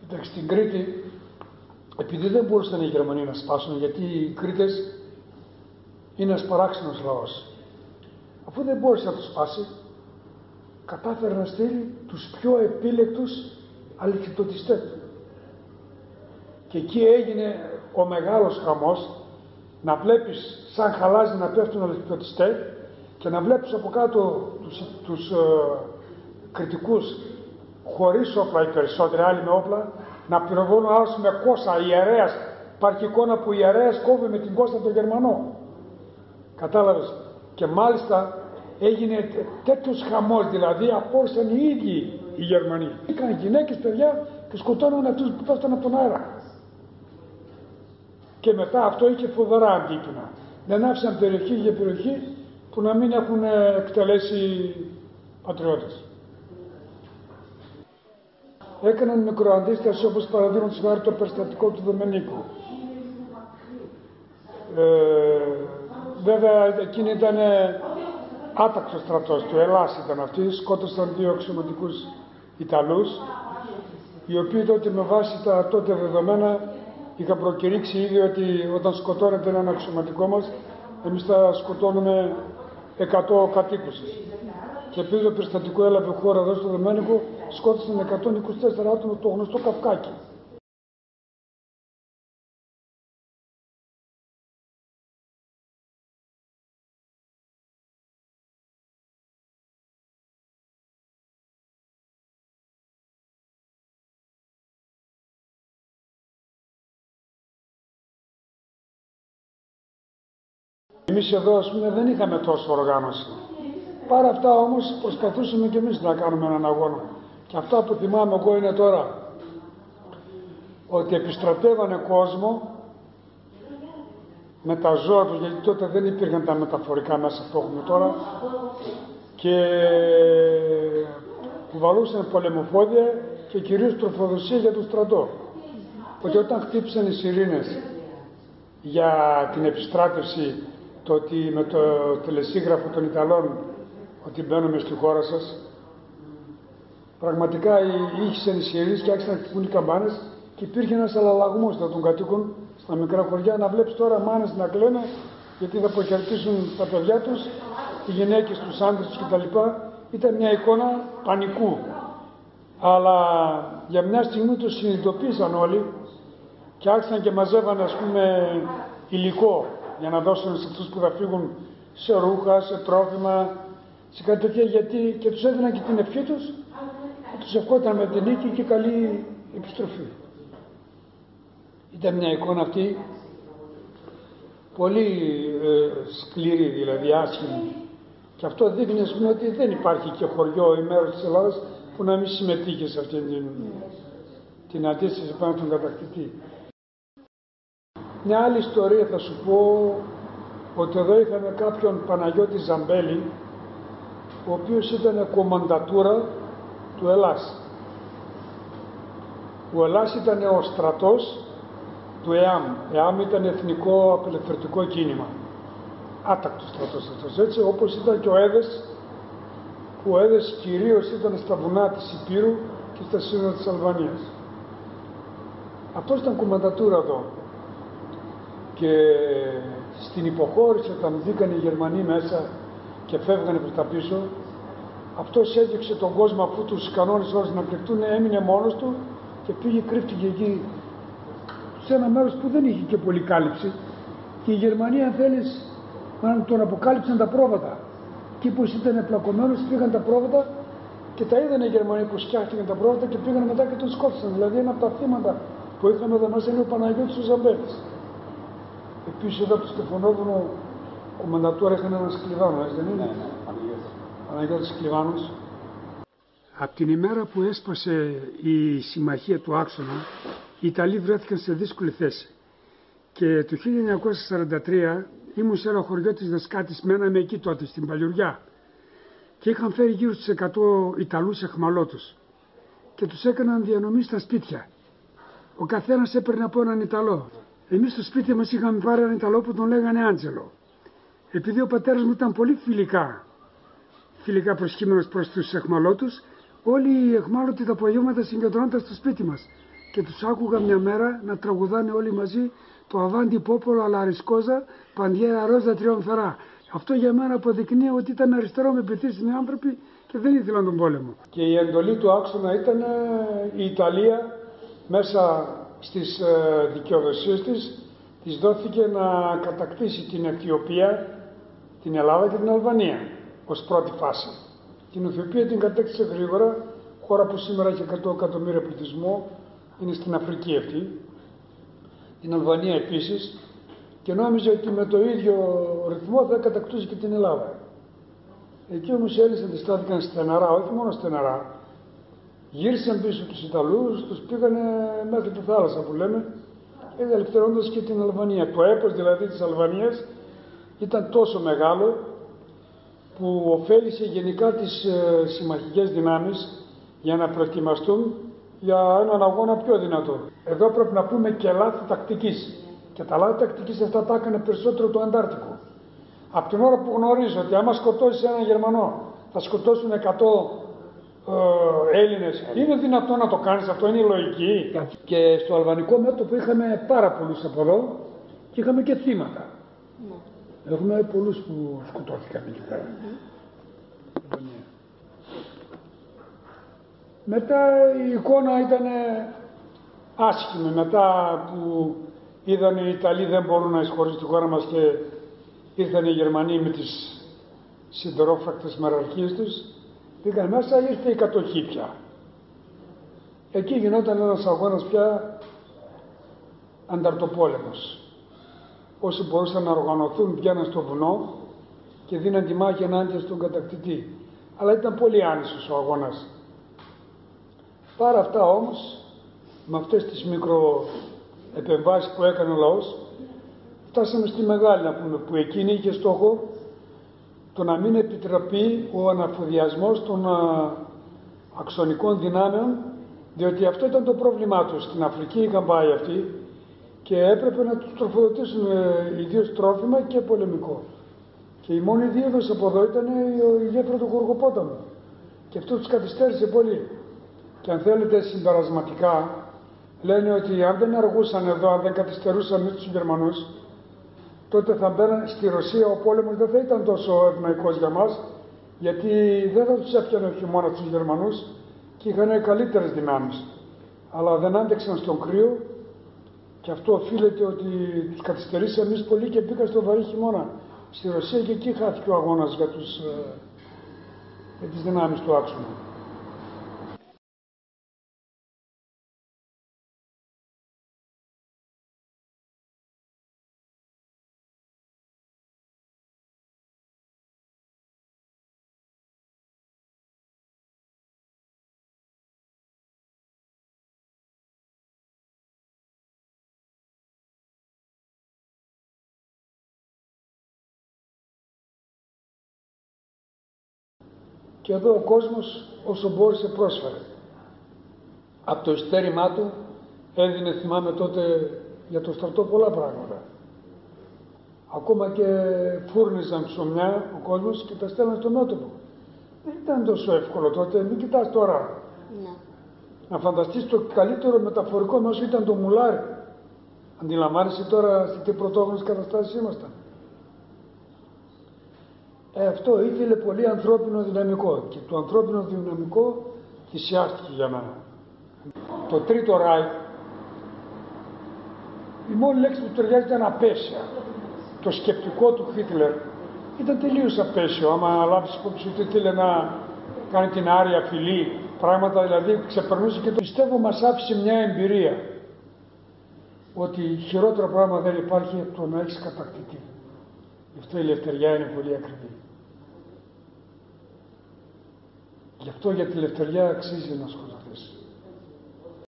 Κοιτάξτε, στην Κρήτη, επειδή δεν μπορούσαν οι Γερμανοί να σπάσουν, γιατί οι Κρήτες είναι ένας παράξενος λαός. Αφού δεν μπόρεσε να το σπάσει, κατάφερε να στείλει τους πιο επίλεκτους αληθιτοτιστές του. Και εκεί έγινε ο μεγάλος χαμός, να βλέπεις σαν χαλάζι να πέφτουν αληθιτοτιστές και να βλέπεις από κάτω τους κριτικούς χωρίς όπλα, οι περισσότεροι, άλλοι με όπλα, να πυροβολούν άλλους με κόσα. Ιερέας, υπάρχει εικόνα που ο ιερέας κόβει με την κόστα τον Γερμανό. Κατάλαβες? Και μάλιστα έγινε τέτοιος χαμός, δηλαδή απόρρισαν οι ίδιοι οι Γερμανοί. Είχαν γυναίκες, παιδιά και σκοτώναν αυτούς που πέφτουν από τον αέρα. Και μετά αυτό είχε φοβερά αντίπεινα. Δεν άφησαν περιοχή για περιοχή που να μην έχουν εκτελέσει πατριώτες. Έκαναν μικροαντίσταση, όπως παραδείγματος χάρη το περιστατικό του Δομενίκου. Βέβαια εκείνη ήταν άταξος στρατός του, Ελλάς ήταν αυτοί, σκότωσαν 2 αξιωματικούς Ιταλούς, οι οποίοι τότε με βάση τα τότε δεδομένα είχαν προκηρύξει ήδη ότι όταν σκοτώνεται έναν αξιωματικό μας, εμείς θα σκοτώνουμε 100 κατοίκους. Και επειδή το περιστατικό έλαβε χώρα εδώ στο Δομένικο, σκότωσαν 124 άτομα το γνωστό Καυκάκι. Εμείς εδώ, ας πούμε, δεν είχαμε τόσο οργάνωση. Παρά αυτά όμως προσπαθούσαμε και εμείς να κάνουμε έναν αγώνα. Και αυτά που θυμάμαι εγώ είναι τώρα ότι επιστρατεύανε κόσμο με τα ζώα τους, γιατί τότε δεν υπήρχαν τα μεταφορικά μέσα που έχουμε τώρα, και κουβαλούσαν πολεμοφόδια και κυρίως τροφοδοσία για τον στρατό. Ότι όταν χτύπησαν οι σιρήνες για την επιστράτευση, το ότι με το τελεσίγραφο των Ιταλών ότι μπαίνουμε στη χώρα σας, πραγματικά ήχησαν οι σιρήνες και άρχισαν να χτυπούν οι καμπάνες και υπήρχε ένας αλλαλαγμός των κατοίκων στα μικρά χωριά. Να βλέπεις τώρα μάνες να κλαίνε γιατί θα αποχαιρετήσουν τα παιδιά τους, οι γυναίκες, τους άντρες τους κτλ. Ήταν μια εικόνα πανικού. Αλλά για μια στιγμή το συνειδητοποίησαν όλοι και άρχισαν και μαζεύανε, ας πούμε, υλικό για να δώσουν σε αυτούς που θα φύγουν σε ρούχα, σε τρόφιμα, σε κάτι τέτοια, γιατί και τους έδιναν και την ευχή τους και τους ευχόταν με την νίκη και καλή επιστροφή. Ήταν μια εικόνα αυτή πολύ σκληρή, δηλαδή άσχημη. Και αυτό δείχνει, ας πούμε, ότι δεν υπάρχει και χωριό ή μέρος της Ελλάδας που να μην συμμετείχε σε αυτή την αντίσταση πάνω στον κατακτητή. Μια άλλη ιστορία θα σου πω, ότι εδώ είχαμε κάποιον Παναγιώτη Ζαμπέλη, ο οποίος ήταν κομμαντατούρα του Ελλάς. Ο Ελλάς ήταν ο στρατός του ΕΑΜ. ΕΑΜ ήταν Εθνικό Απελευθερωτικό Κίνημα. Άτακτος στρατός αυτός, έτσι, όπως ήταν και ο ΕΔΕΣ, που ο ΕΔΕΣ κυρίως ήταν στα βουνά της Υπήρου και στα σύνορα της Αλβανίας. Αυτός ήταν κομμαντατούρα εδώ. Και στην υποχώρηση, όταν μπήκαν οι Γερμανοί μέσα και φεύγανε προς τα πίσω, αυτός έδειξε τον κόσμο, αφού τους κανόνες όλους να πληκτούν, έμεινε μόνος του και πήγε, κρύφτηκε εκεί σε ένα μέρος που δεν είχε και πολύ κάλυψη. Και οι Γερμανοί, αν θέλεις, τον αποκάλυψαν τα πρόβατα. Εκεί που ήταν πλακωμένος, πήγαν τα πρόβατα και τα είδαν οι Γερμανοί που σκιάχτηκαν τα πρόβατα και πήγαν μετά και τον σκότωσαν. Δηλαδή, ένα από τα θύματα που είχαμε εδώ μέσα είναι ο Παναγιώτης ο Ζαμπέλης. Επίσης, εδώ από το Στεφανόδωνο, κομμαντατούρα είχαν έναν Σκλιβάνο, έτσι δεν είναι? Ναι, Παναγιώτης Σκλιβάνος. Από την ημέρα που έσπασε η συμμαχία του άξονα, οι Ιταλοί βρέθηκαν σε δύσκολη θέση. Και το 1943 ήμουν σε ένα χωριό της Δεσκάτης, μέναμε εκεί τότε, στην Παλιουριά. Και είχαν φέρει γύρω στους 100 Ιταλούς εχμαλώτους. Και τους έκαναν διανομή στα σπίτια. Ο καθένας έπαιρνε από έναν Ιταλό. Εμείς στο σπίτι μας είχαμε πάρει έναν Ιταλό που τον λέγανε Άντζελο. Επειδή ο πατέρας μου ήταν πολύ φιλικά προσχήμενος προς τους εχμαλώτους, όλοι οι εχμάλωτοι τα απογεύματα συγκεντρώνονταν στο σπίτι μας και τους άκουγα μια μέρα να τραγουδάνε όλοι μαζί το Αβάντι Πόπολο Αλαρισκόζα Παντιέρα Ρόζα Τριόμφερα. Αυτό για μένα αποδεικνύει ότι ήταν αριστερό με πετήσουν οι άνθρωποι και δεν ήθελαν τον πόλεμο. Και η εντολή του άξονα ήταν η Ιταλία μέσα στις δικαιοδοσίες της δόθηκε να κατακτήσει την Αιθιοπία, την Ελλάδα και την Αλβανία ως πρώτη φάση. Την Αιθιοπία την κατέκτησε γρήγορα, χώρα που σήμερα έχει 100 εκατομμύρια πληθυσμό, είναι στην Αφρική αυτή. Την Αλβανία επίσης, και νόμιζε ότι με το ίδιο ρυθμό θα κατακτούσε και την Ελλάδα. Εκεί όμως οι Έλληνες αντιστάθηκαν στεναρά, όχι μόνο στεναρά. Γύρισαν πίσω τους Ιταλούς, τους πήγανε μέχρι τη θάλασσα που λέμε, ελευθερώντας και την Αλβανία. Το έπος δηλαδή της Αλβανίας ήταν τόσο μεγάλο που ωφέλησε γενικά τις συμμαχικές δυνάμεις για να προετοιμαστούν για έναν αγώνα πιο δυνατό. Εδώ πρέπει να πούμε και λάθη τακτικής. Και τα λάθη τακτικής αυτά τα έκανε περισσότερο το Αντάρτικο. Από την ώρα που γνωρίζω ότι άμα σκοτώσεις έναν Γερμανό θα σκοτώσουν 100 Έλληνες, είναι δυνατό να το κάνεις αυτό, είναι η λογική. Και στο αλβανικό μέτωπο είχαμε πάρα πολλούς από εδώ και είχαμε και θύματα. Έχουμε πολλούς που σκοτώθηκαν εκεί πέρα. Μετά η εικόνα ήταν άσχημη, μετά που είδαν οι Ιταλοί δεν μπορούν να εισχωρήσουν στη χώρα μας και ήρθαν οι Γερμανοί με τις συντρόφρακτες μεραρχίες τους, πήγαν μέσα, ήρθε η κατοχή πια. Εκεί γινόταν ένας αγώνας πια ανταρτοπόλεμος. Όσοι μπορούσαν να οργανωθούν πιάναν στο βουνό και δίναν τη μάχη ενάντια στον κατακτητή. Αλλά ήταν πολύ άνισος ο αγώνας. Παρά αυτά όμως, με αυτές τις μικροεπεμβάσεις που έκανε ο λαός, φτάσαμε στη μεγάλη, να πούμε, που εκείνη είχε στόχο το να μην επιτραπεί ο αναφοδιασμός των αξονικών δυνάμεων, διότι αυτό ήταν το πρόβλημά τους. Στην Αφρική είχαν πάει αυτοί και έπρεπε να τους τροφοδοτήσουν ιδίως τρόφιμα και πολεμικό. Και η μόνη δίωδος από εδώ ήταν η γέφυρα του Γοργοπόταμου. Και αυτό τους καθυστέρησε πολύ. Και αν θέλετε συμπερασματικά, λένε ότι αν δεν αργούσαν εδώ, αν δεν καθυστερούσαν με τους Γερμανούς, τότε θα μπαίναν στη Ρωσία, ο πόλεμος δεν θα ήταν τόσο ευνοϊκός για μας, γιατί δεν θα τους έπιανε ο χειμώνας τους Γερμανούς και είχαν καλύτερες δυνάμεις. Αλλά δεν άντεξαν στον κρύο και αυτό οφείλεται ότι τους καθυστερήσαμε εμείς πολύ και πήγαν στο βαρύ χειμώνα στη Ρωσία και εκεί χάθηκε ο αγώνας για τις δυνάμεις του άξονα. Και εδώ ο κόσμος όσο μπόρεσε πρόσφερε. Από το ειστέρημά του έδινε, θυμάμαι τότε, για το στρατό πολλά πράγματα. Ακόμα και φούρνιζαν ψωμιά ο κόσμος και τα στέλναν στο μέτωπο. Δεν ήταν τόσο εύκολο τότε, μην κοιτάς τώρα. Ναι. Να φανταστείς το καλύτερο μεταφορικό μέσο ήταν το μουλάρι. Αντιλαμβάνεσαι τώρα σε τι πρωτόγνωρες καταστάσεις ήμασταν. Αυτό ήθελε πολύ ανθρώπινο δυναμικό και το ανθρώπινο δυναμικό θυσιάστηκε για μένα. Το Τρίτο Ράιχ, η μόνη λέξη που ταιριάζει ήταν απέσια. Το σκεπτικό του Χίτλερ ήταν τελείως απέσιο. Άμα λάβεις υπόψη ότι ήθελε να κάνει την άρια φυλή, πράγματα δηλαδή ξεπερνούσε και το πιστεύω μας άφησε μια εμπειρία ότι χειρότερο πράγμα δεν υπάρχει από το να έχεις κατακτητή. Γι' αυτό η ελευθεριά είναι πολύ ακριβή. Γι' αυτό για τη ελευθεριά αξίζει να σκοτωθείς.